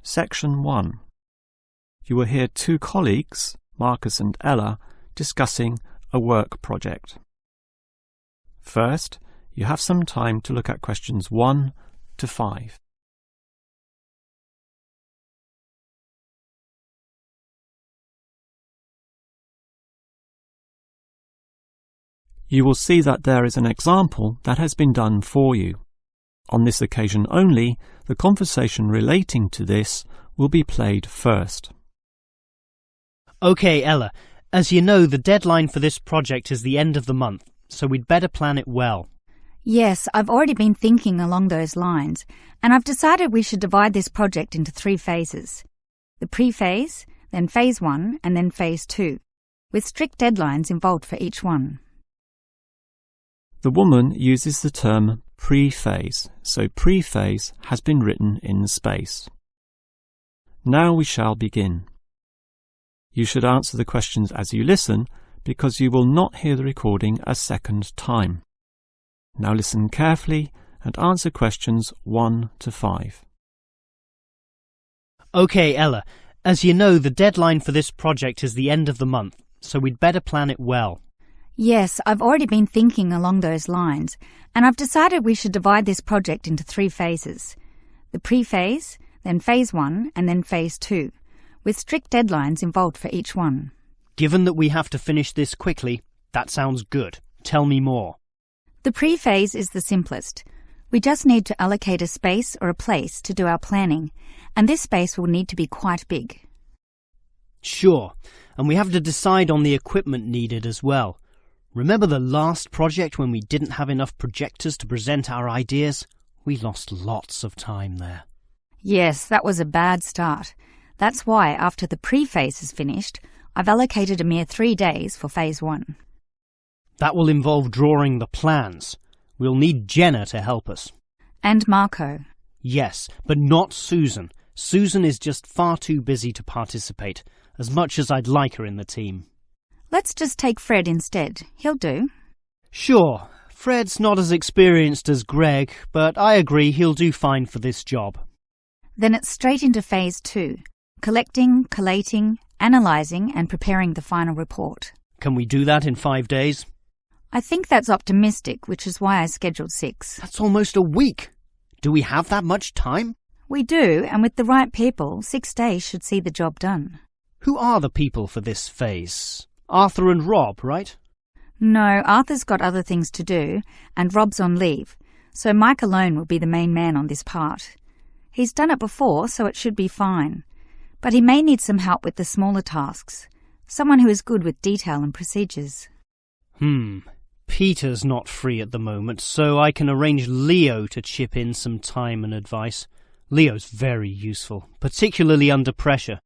Section 1. You will hear two colleagues, Marcus and Ella, discussing a work project. First, you have some time to look at questions 1 to 5. You will see that there is an example that has been done for you. On this occasion only, the conversation relating to this will be played first. Okay, Ella, as you know, the deadline for this project is the end of the month, so we'd better plan it well. Yes, I've already been thinking along those lines, and I've decided we should divide this project into 3 phases. The pre-phase, then phase 1, and then phase 2, with strict deadlines involved for each one. The woman uses the term pre-phase, so pre-phase has been written in space. Now we shall begin. You should answer the questions as you listen, because you will not hear the recording a second time. Now listen carefully and answer questions 1 to 5. Okay, Ella, as you know, the deadline for this project is the end of the month, so we'd better plan it well. Yes, I've already been thinking along those lines, and I've decided we should divide this project into 3 phases. The pre-phase, then phase 1, and then phase 2, with strict deadlines involved for each one. Given that we have to finish this quickly, that sounds good. Tell me more. The pre-phase is the simplest. We just need to allocate a space or a place to do our planning, and this space will need to be quite big. Sure, and we have to decide on the equipment needed as well. Remember the last project when we didn't have enough projectors to present our ideas? We lost lots of time there. Yes, that was a bad start. That's why, after the pre-phase is finished, I've allocated a mere 3 days for phase 1. That will involve drawing the plans. We'll need Jenna to help us. And Marco. Yes, but not Susan. Susan is just far too busy to participate, as much as I'd like her in the team. Let's just take Fred instead. He'll do. Sure, Fred's not as experienced as Greg, but I agree he'll do fine for this job. Then it's straight into phase 2. Collecting, collating, analysing and preparing the final report. Can we do that in 5 days? I think that's optimistic, which is why I scheduled 6. That's almost a week. Do we have that much time? We do, and with the right people, 6 days should see the job done. Who are the people for this phase? Arthur and Rob, right? No, Arthur's got other things to do, and Rob's on leave, so Mike alone will be the main man on this part. He's done it before, so it should be fine. But he may need some help with the smaller tasks. Someone who is good with detail and procedures. Peter's not free at the moment, so I can arrange Leo to chip in some time and advice. Leo's very useful, particularly under pressure.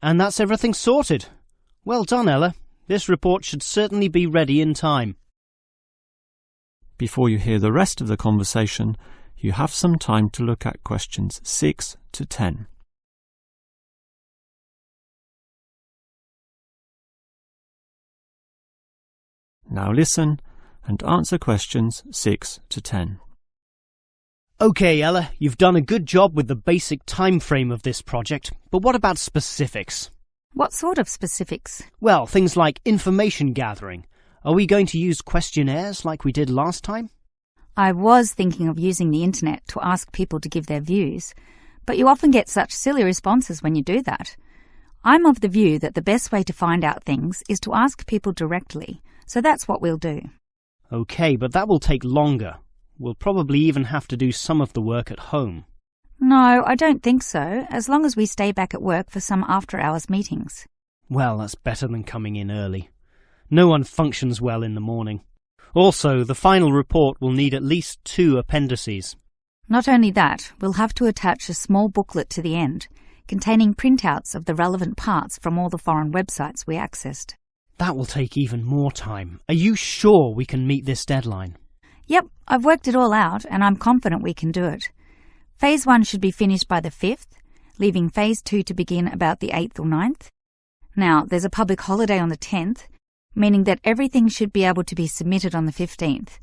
And that's everything sorted. Well done, Ella. This report should certainly be ready in time. Before you hear the rest of the conversation, you have some time to look at questions 6 to 10. Now listen and answer questions 6 to 10. Okay, Ella, you've done a good job with the basic time frame of this project, but what about specifics? What sort of specifics? Well, things like information gathering. Are we going to use questionnaires like we did last time? I was thinking of using the internet to ask people to give their views, but you often get such silly responses when you do that. I'm of the view that the best way to find out things is to ask people directly, so that's what we'll do. Okay, but that will take longer. We'll probably even have to do some of the work at home. No, I don't think so, as long as we stay back at work for some after-hours meetings. Well, that's better than coming in early. No one functions well in the morning. Also, the final report will need at least 2 appendices. Not only that, we'll have to attach a small booklet to the end, containing printouts of the relevant parts from all the foreign websites we accessed. That will take even more time. Are you sure we can meet this deadline? Yep, I've worked it all out, and I'm confident we can do it. Phase 1 should be finished by the 5th, leaving Phase 2 to begin about the 8th or 9th. Now, there's a public holiday on the 10th, meaning that everything should be able to be submitted on the 15th.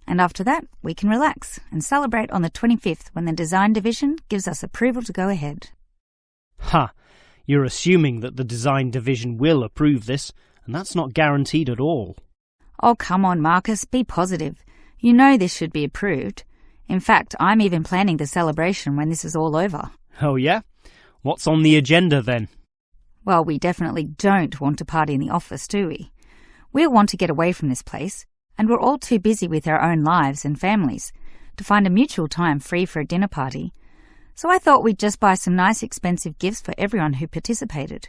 And after that, we can relax and celebrate on the 25th when the design division gives us approval to go ahead. Ha! You're assuming that the design division will approve this, and that's not guaranteed at all. Oh, come on, Marcus, be positive. You know this should be approved. In fact, I'm even planning the celebration when this is all over. Oh yeah? What's on the agenda then? Well, we definitely don't want to party in the office, do we? We'll want to get away from this place, and we're all too busy with our own lives and families to find a mutual time free for a dinner party. So I thought we'd just buy some nice expensive gifts for everyone who participated.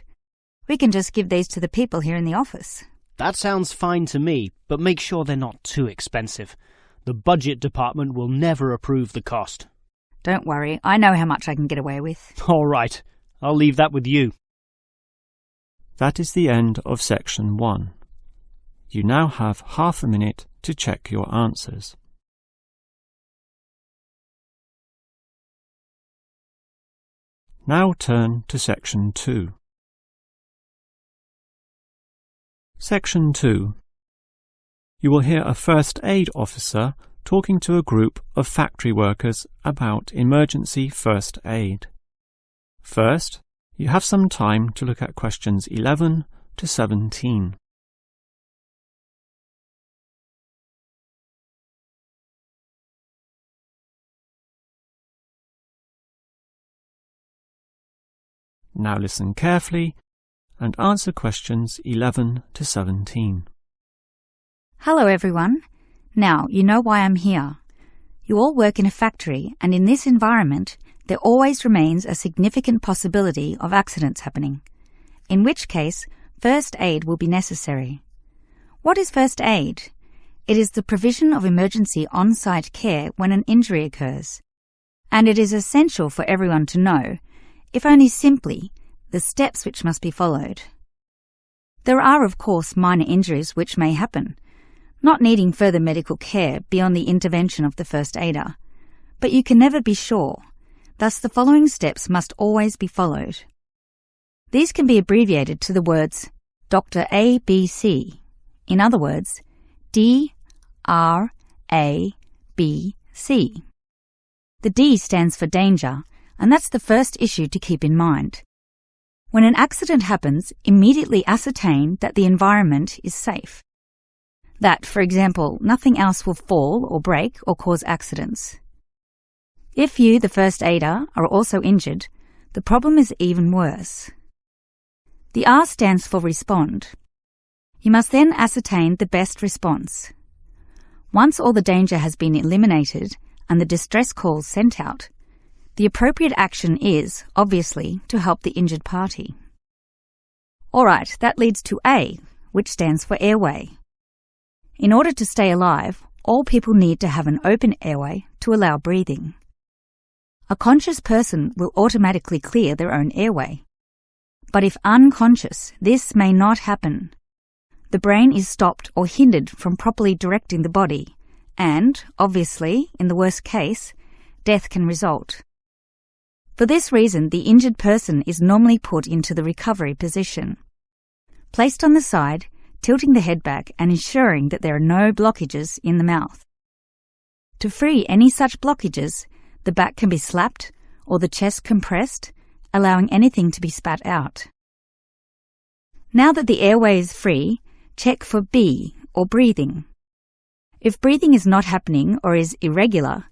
We can just give these to the people here in the office. That sounds fine to me, but make sure they're not too expensive. The budget department will never approve the cost. Don't worry, I know how much I can get away with. All right, I'll leave that with you. That is the end of section 1. You now have half a minute to check your answers. Now turn to section 2. Section 2. You will hear a first aid officer talking to a group of factory workers about emergency first aid. First, you have some time to look at questions 11 to 17. Now listen carefully and answer questions 11 to 17. Hello, everyone. Now, you know why I'm here. You all work in a factory, and in this environment, there always remains a significant possibility of accidents happening, in which case first aid will be necessary. What is first aid? It is the provision of emergency on-site care when an injury occurs, and it is essential for everyone to know, if only simply, the steps which must be followed. There are, of course, minor injuries which may happen, not needing further medical care beyond the intervention of the first aider, but you can never be sure. Thus, the following steps must always be followed. These can be abbreviated to the words Dr. A, B, C. In other words, D, R, A, B, C. The D stands for danger, and that's the first issue to keep in mind. When an accident happens, immediately ascertain that the environment is safe. That, for example, nothing else will fall or break or cause accidents. If you, the first aider, are also injured, the problem is even worse. The R stands for respond. You must then ascertain the best response. Once all the danger has been eliminated and the distress calls sent out, the appropriate action is, obviously, to help the injured party. All right, that leads to A, which stands for airway. In order to stay alive, all people need to have an open airway to allow breathing. A conscious person will automatically clear their own airway. But if unconscious, this may not happen. The brain is stopped or hindered from properly directing the body, and, obviously, in the worst case, death can result. For this reason, the injured person is normally put into the recovery position. Placed on the side, tilting the head back and ensuring that there are no blockages in the mouth. To free any such blockages, the back can be slapped or the chest compressed, allowing anything to be spat out. Now that the airway is free, check for B, or breathing. If breathing is not happening or is irregular,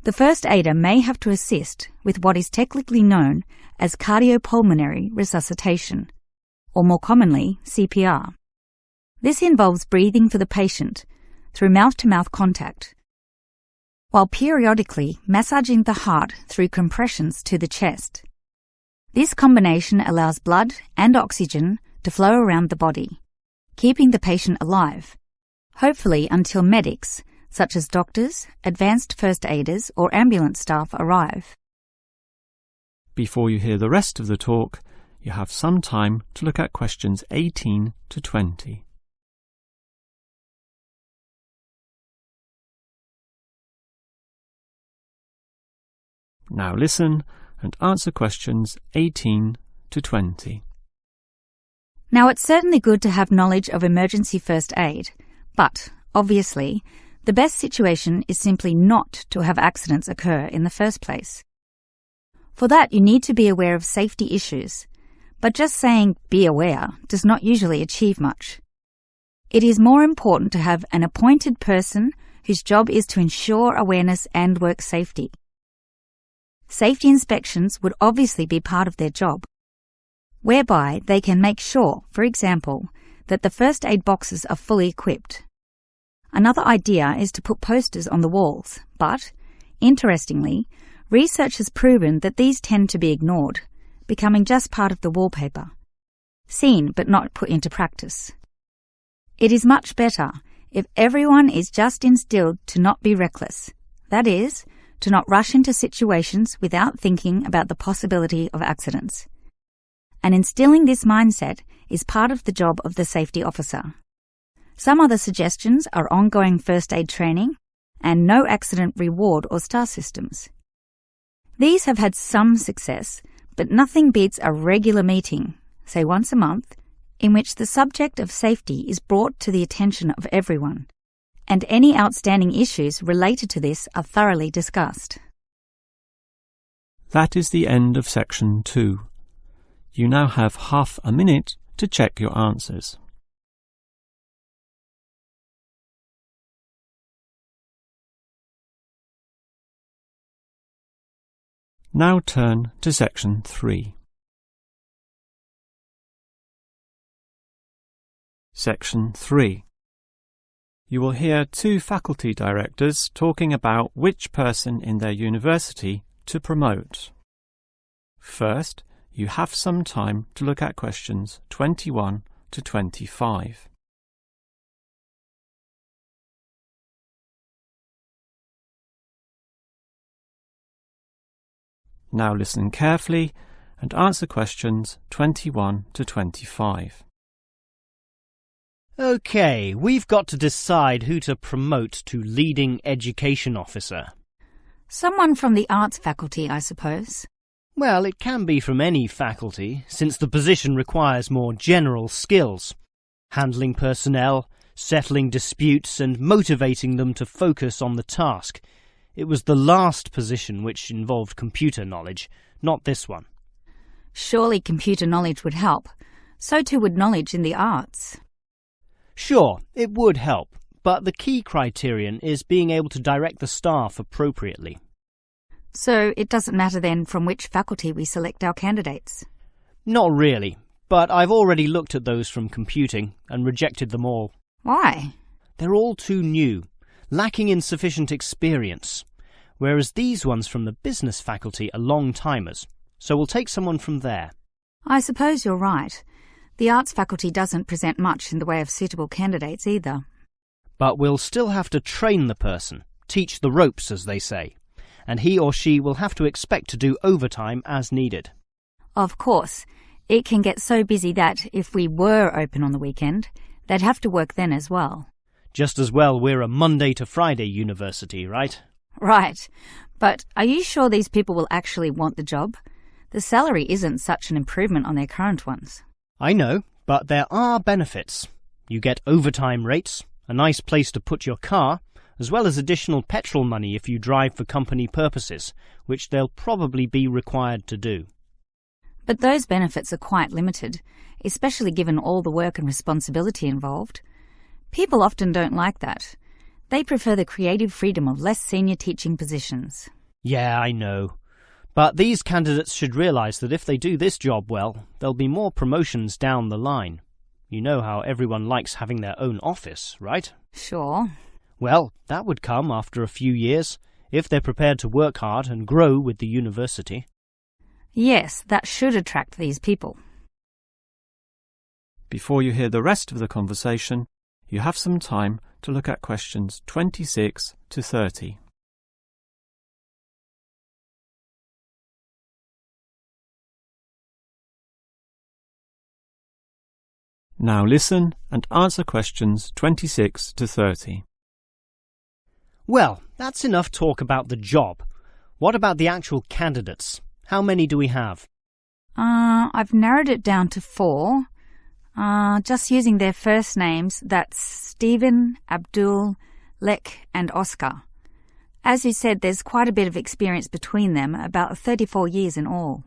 the first aider may have to assist with what is technically known as cardiopulmonary resuscitation, or more commonly, CPR. This involves breathing for the patient through mouth-to-mouth contact, while periodically massaging the heart through compressions to the chest. This combination allows blood and oxygen to flow around the body, keeping the patient alive, hopefully until medics, such as doctors, advanced first aiders, or ambulance staff arrive. Before you hear the rest of the talk, you have some time to look at questions 18 to 20. Now listen and answer questions 18 to 20. Now, it's certainly good to have knowledge of emergency first aid, but, obviously, the best situation is simply not to have accidents occur in the first place. For that, you need to be aware of safety issues, but just saying be aware does not usually achieve much. It is more important to have an appointed person whose job is to ensure awareness and work safety. Safety inspections would obviously be part of their job, whereby they can make sure, for example, that the first aid boxes are fully equipped. Another idea is to put posters on the walls, but, interestingly, research has proven that these tend to be ignored, becoming just part of the wallpaper, seen but not put into practice. It is much better if everyone is just instilled to not be reckless, that is, to not rush into situations without thinking about the possibility of accidents. And instilling this mindset is part of the job of the safety officer. Some other suggestions are ongoing first aid training and no accident reward or star systems. These have had some success, but nothing beats a regular meeting, say once a month, in which the subject of safety is brought to the attention of everyone, and any outstanding issues related to this are thoroughly discussed. That is the end of section 2. You now have half a minute to check your answers. Now turn to section 3. Section 3. You will hear two faculty directors talking about which person in their university to promote. First, you have some time to look at questions 21 to 25. Now listen carefully and answer questions 21 to 25. OK, we've got to decide who to promote to leading education officer. Someone from the arts faculty, I suppose. Well, it can be from any faculty, since the position requires more general skills. Handling personnel, settling disputes and motivating them to focus on the task. It was the last position which involved computer knowledge, not this one. Surely computer knowledge would help. So too would knowledge in the arts. Sure, it would help, but the key criterion is being able to direct the staff appropriately. So it doesn't matter then from which faculty we select our candidates? Not really, but I've already looked at those from computing and rejected them all. Why? They're all too new, lacking in sufficient experience, whereas these ones from the business faculty are long-timers, so we'll take someone from there. I suppose you're right. The arts faculty doesn't present much in the way of suitable candidates either. But we'll still have to train the person, teach the ropes, as they say, and he or she will have to expect to do overtime as needed. Of course, it can get so busy that if we were open on the weekend, they'd have to work then as well. Just as well we're a Monday to Friday university, right? Right. But are you sure these people will actually want the job? The salary isn't such an improvement on their current ones. I know, but there are benefits. You get overtime rates, a nice place to put your car, as well as additional petrol money if you drive for company purposes, which they'll probably be required to do. But those benefits are quite limited, especially given all the work and responsibility involved. People often don't like that. They prefer the creative freedom of less senior teaching positions. Yeah, I know. But these candidates should realise that if they do this job well, there'll be more promotions down the line. You know how everyone likes having their own office, right? Sure. Well, that would come after a few years, if they're prepared to work hard and grow with the university. Yes, that should attract these people. Before you hear the rest of the conversation, you have some time to look at questions 26 to 30. Now listen and answer questions 26 to 30. Well, that's enough talk about the job. What about the actual candidates? How many do we have? I've narrowed it down to 4. Just using their first names, that's Stephen, Abdul, Lek and Oscar. As you said, there's quite a bit of experience between them, about 34 years in all.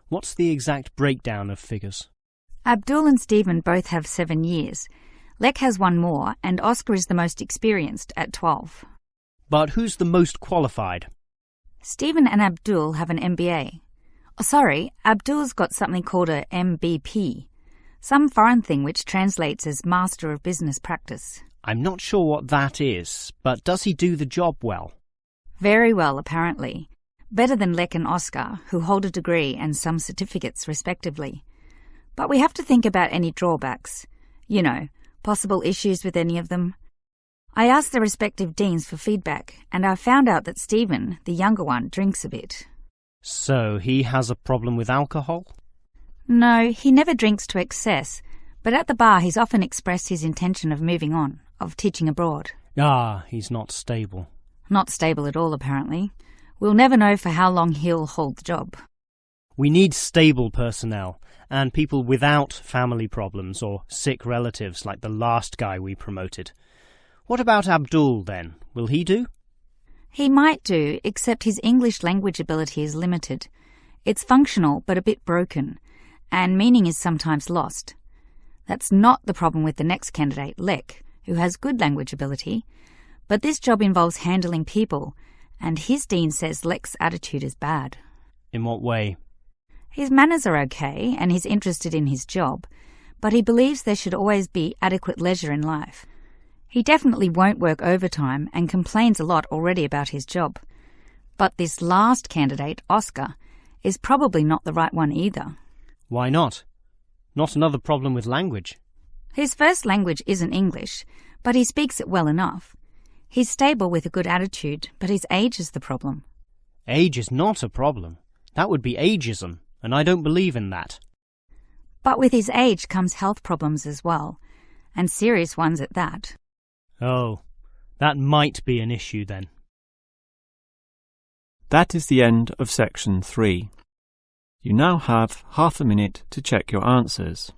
What's the exact breakdown of figures? Abdul and Stephen both have 7 years. Lek has one more, and Oscar is the most experienced at 12. But who's the most qualified? Stephen and Abdul have an MBA. Oh, sorry, Abdul's got something called a MBP, some foreign thing which translates as Master of Business Practice. I'm not sure what that is, but does he do the job well? Very well, apparently. Better than Lek and Oscar, who hold a degree and some certificates respectively. But we have to think about any drawbacks. You know, possible issues with any of them. I asked the respective deans for feedback, and I found out that Stephen, the younger one, drinks a bit. So he has a problem with alcohol? No, he never drinks to excess, but at the bar he's often expressed his intention of moving on, of teaching abroad. Ah, he's not stable. Not stable at all, apparently. We'll never know for how long he'll hold the job. We need stable personnel, and people without family problems or sick relatives like the last guy we promoted. What about Abdul, then? Will he do? He might do, except his English language ability is limited. It's functional, but a bit broken, and meaning is sometimes lost. That's not the problem with the next candidate, Lek, who has good language ability, but this job involves handling people, and his dean says Lek's attitude is bad. In what way? His manners are okay, and he's interested in his job, but he believes there should always be adequate leisure in life. He definitely won't work overtime and complains a lot already about his job. But this last candidate, Oscar, is probably not the right one either. Why not? Not another problem with language. His first language isn't English, but he speaks it well enough. He's stable with a good attitude, but his age is the problem. Age is not a problem. That would be ageism, and I don't believe in that. But with his age comes health problems as well, and serious ones at that. Oh, that might be an issue then. That is the end of section 3. You now have half a minute to check your answers.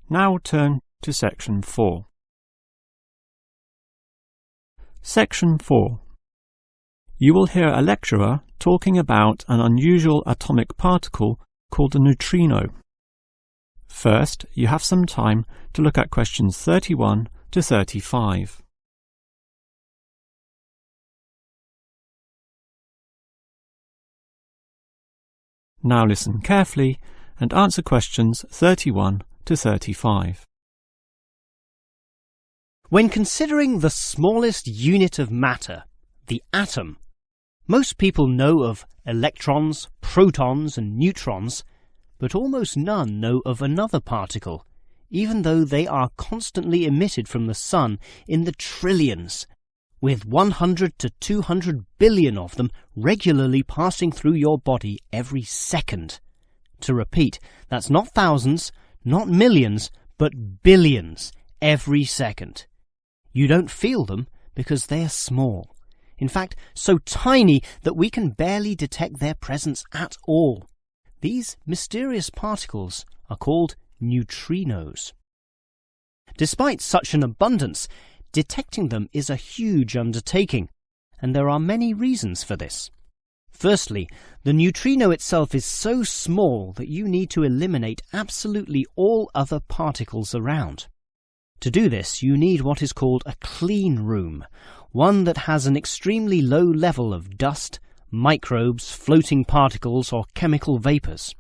Now turn to section 4. Section 4. You will hear a lecturer talking about an unusual atomic particle called a neutrino. First, you have some time to look at questions 31 to 35. Now listen carefully and answer questions 31 to 35. When considering the smallest unit of matter, the atom, most people know of electrons, protons, and neutrons, but almost none know of another particle, even though they are constantly emitted from the sun in the trillions, with 100 to 200 billion of them regularly passing through your body every second. To repeat, that's not thousands, not millions, but billions every second. You don't feel them because they are small. In fact, so tiny that we can barely detect their presence at all. These mysterious particles are called neutrinos. Despite such an abundance, detecting them is a huge undertaking, and there are many reasons for this. Firstly, the neutrino itself is so small that you need to eliminate absolutely all other particles around. To do this, you need what is called a clean room, one that has an extremely low level of dust, microbes, floating particles, or chemical vapors.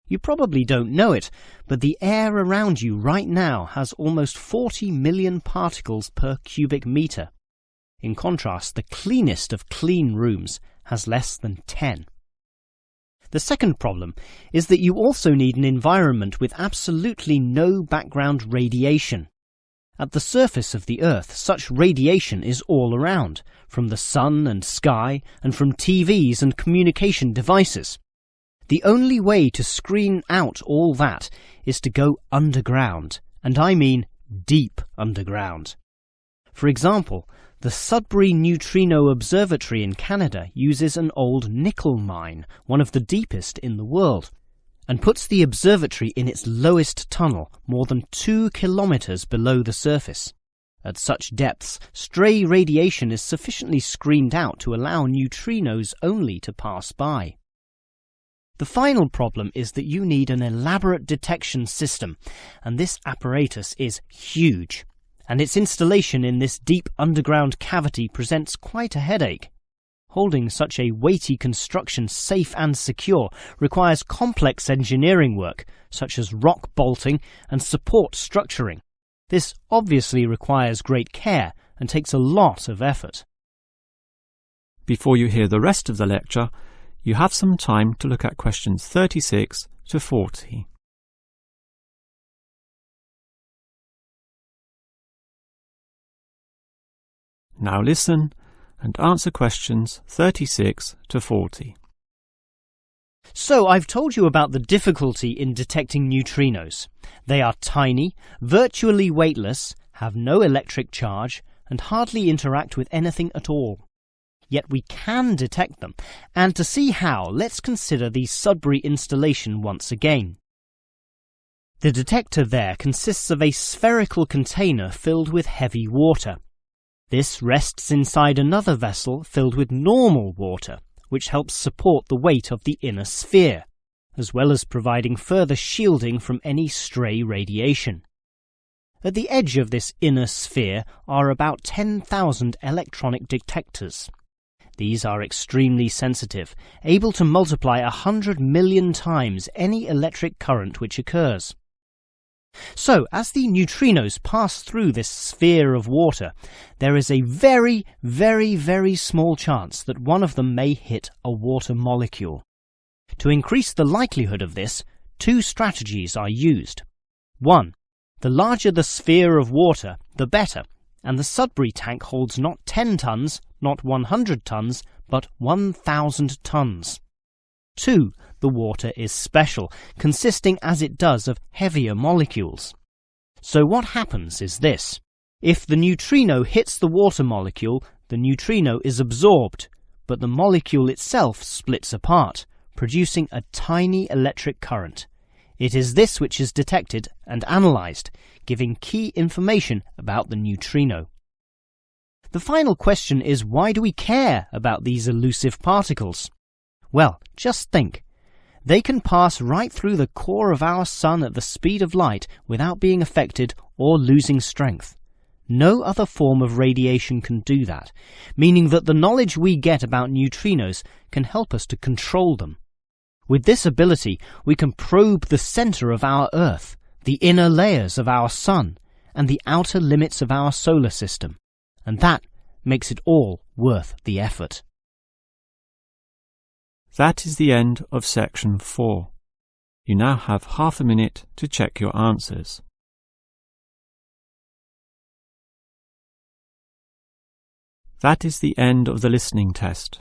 You probably don't know it, but the air around you right now has almost 40 million particles per cubic meter. In contrast, the cleanest of clean rooms has less than 10. The second problem is that you also need an environment with absolutely no background radiation. At the surface of the Earth, such radiation is all around, from the sun and sky, and from TVs and communication devices. The only way to screen out all that is to go underground, and I mean deep underground. For example, the Sudbury Neutrino Observatory in Canada uses an old nickel mine, one of the deepest in the world. and puts the observatory in its lowest tunnel, more than 2 kilometers below the surface. At such depths, stray radiation is sufficiently screened out to allow neutrinos only to pass by. The final problem is that you need an elaborate detection system, and this apparatus is huge, and its installation in this deep underground cavity presents quite a headache. Holding such a weighty construction safe and secure requires complex engineering work, such as rock bolting and support structuring. This obviously requires great care and takes a lot of effort. Before you hear the rest of the lecture, you have some time to look at questions 36 to 40. Now listen and answer questions 36 to 40. So I've told you about the difficulty in detecting neutrinos. They are tiny, virtually weightless, have no electric charge, and hardly interact with anything at all. Yet we can detect them, and to see how, let's consider the Sudbury installation once again. The detector there consists of a spherical container filled with heavy water. This rests inside another vessel filled with normal water, which helps support the weight of the inner sphere, as well as providing further shielding from any stray radiation. At the edge of this inner sphere are about 10,000 electronic detectors. These are extremely sensitive, able to multiply 100 million times any electric current which occurs. So, as the neutrinos pass through this sphere of water, there is a very, very, very small chance that one of them may hit a water molecule. To increase the likelihood of this, 2 strategies are used. 1. The larger the sphere of water, the better, and the Sudbury tank holds not 10 tons, not 100 tons, but 1,000 tons. 2. The water is special, consisting as it does of heavier molecules. So what happens is this. If the neutrino hits the water molecule, the neutrino is absorbed, but the molecule itself splits apart, producing a tiny electric current. It is this which is detected and analyzed, giving key information about the neutrino. The final question is, why do we care about these elusive particles? Well, just think. They can pass right through the core of our sun at the speed of light without being affected or losing strength. No other form of radiation can do that, meaning that the knowledge we get about neutrinos can help us to control them. With this ability, we can probe the center of our Earth, the inner layers of our sun, and the outer limits of our solar system. And that makes it all worth the effort. That is the end of section 4. You now have half a minute to check your answers. That is the end of the listening test.